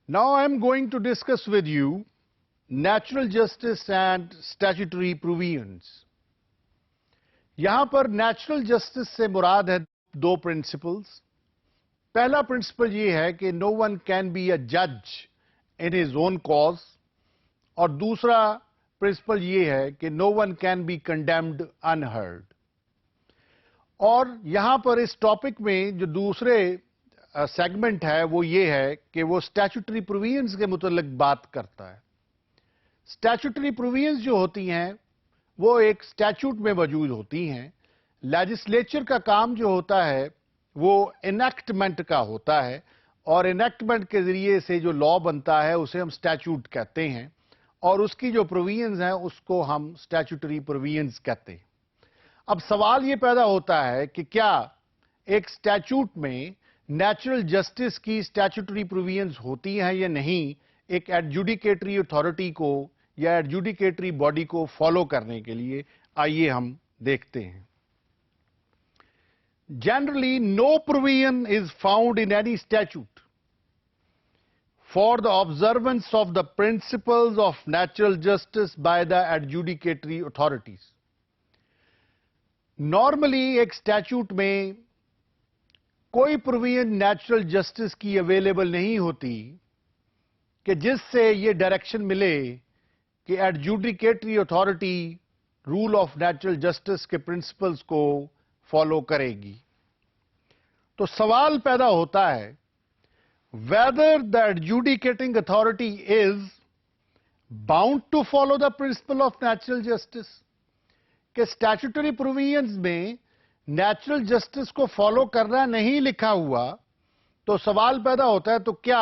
Now I am going to discuss with you natural justice and statutory provisions. यहां पर natural justice से मुराद है दो प्रिंसिपल्स. पहला प्रिंसिपल ये है कि no one can be a जज इन हिज ओन कॉज, और दूसरा प्रिंसिपल ये है कि no one can be condemned unheard. और यहां पर इस टॉपिक में जो दूसरे सेगमेंट है वो ये है कि वो स्टैट्यूटरी प्रोविजंस के मुतल्लिक बात करता है. स्टैट्यूटरी प्रोविजंस जो होती हैं वो एक स्टैट्यूट में मौजूद होती हैं. लेजिस्लेचर का काम जो होता है वो इनेक्टमेंट का होता है, और इनेक्टमेंट के जरिए से जो लॉ बनता है उसे हम स्टैट्यूट कहते हैं, और उसकी जो प्रोविजंस हैं उसको हम स्टैट्यूटरी प्रोविजंस कहते हैं. अब सवाल ये पैदा होता है कि क्या एक स्टैट्यूट में नेचुरल जस्टिस की स्टैट्यूटरी प्रोविजंस होती हैं या नहीं, एक एडजुडिकेटरी अथॉरिटी को या एडजुडिकेटरी बॉडी को फॉलो करने के लिए. आइए हम देखते हैं. Generally no provision is found in any statute for the observance of the principles of natural justice by the adjudicatory authorities. Normally एक स्टैट्यूट में कोई प्रोविजन नेचुरल जस्टिस की अवेलेबल नहीं होती कि जिससे ये डायरेक्शन मिले कि adjudicatory authority rule of natural justice के प्रिंसिपल्स को फॉलो करेगी. तो सवाल पैदा होता है whether the adjudicating authority is bound to follow the principle of natural justice. कि स्टैट्यूटरी प्रोविजंस में नेचुरल जस्टिस को फॉलो करना नहीं लिखा हुआ, तो सवाल पैदा होता है तो क्या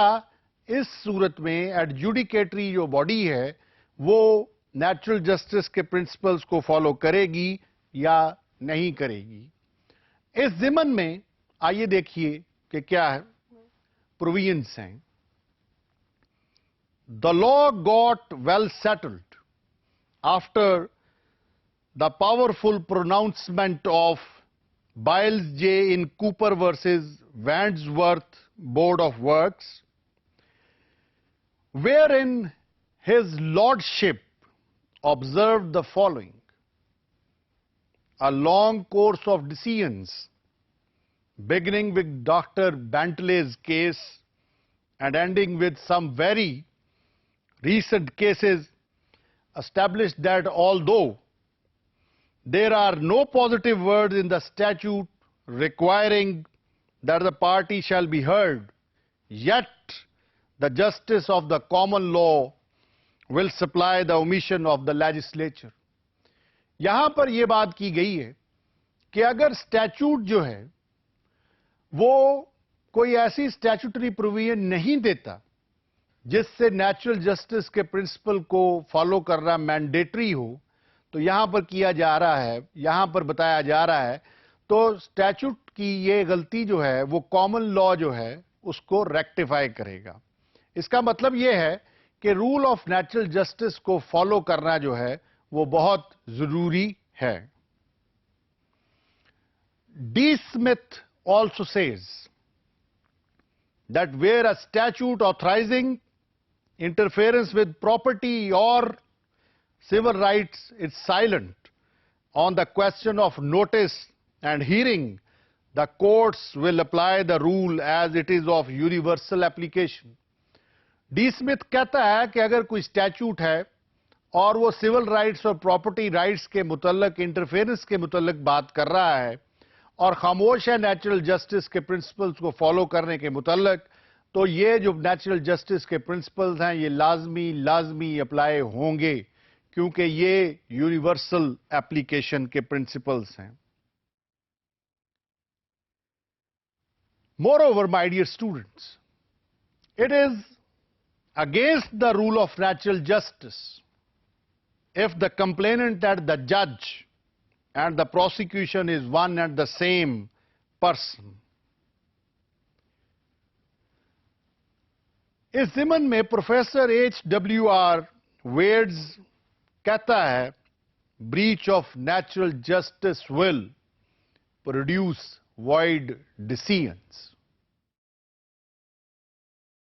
इस सूरत में एडजुडिकेटरी जो बॉडी है वो नेचुरल जस्टिस के प्रिंसिपल्स को फॉलो करेगी या नहीं करेगी. इस ज़िमन में आइए देखिए कि क्या है प्रोविजंस हैं. The law got well settled after the powerful pronouncement of Biles J. in Cooper versus Wandsworth Board of Works, wherein his lordship observed the following: a long course of decisions, beginning with Dr. Bentley's case and ending with some very recent cases, established that although there are no positive words in the statute requiring that the party shall be heard, yet the justice of the common law will supply the omission of the legislature. यहां पर यह बात की गई है कि अगर statute जो है वो कोई ऐसी स्टैट्यूटरी प्रोविजन नहीं देता जिससे नेचुरल जस्टिस के प्रिंसिपल को फॉलो करना मैंडेटरी हो, तो यहां पर किया जा रहा है, यहां पर बताया जा रहा है तो स्टैट्यूट की ये गलती जो है वो कॉमन लॉ जो है उसको रेक्टिफाई करेगा. इसका मतलब ये है कि रूल ऑफ नेचुरल जस्टिस को फॉलो करना जो है वो बहुत जरूरी है. D Smith also says that where a statute authorizing interference with property और civil rights is silent on the question of notice and hearing, the courts will apply the rule as it is of universal application. D Smith कहता है कि अगर कोई statute है और वो civil rights और प्रॉपर्टी राइट्स के मुतल्लिक इंटरफेरेंस के मुतल्लिक बात कर रहा है और खामोश है नेचुरल जस्टिस के प्रिंसिपल्स को फॉलो करने के मुतल्लिक, तो ये जो नेचुरल जस्टिस के प्रिंसिपल्स हैं ये लाजमी अप्लाई होंगे, क्योंकि ये यूनिवर्सल एप्लीकेशन के प्रिंसिपल्स हैं. Moreover, my dear students, it is against the rule of natural justice if the complainant and the judge and the prosecution is one and the same person. इस ज़िमन में professor H.W.R. Weds कहता है breach of natural justice will produce void decisions.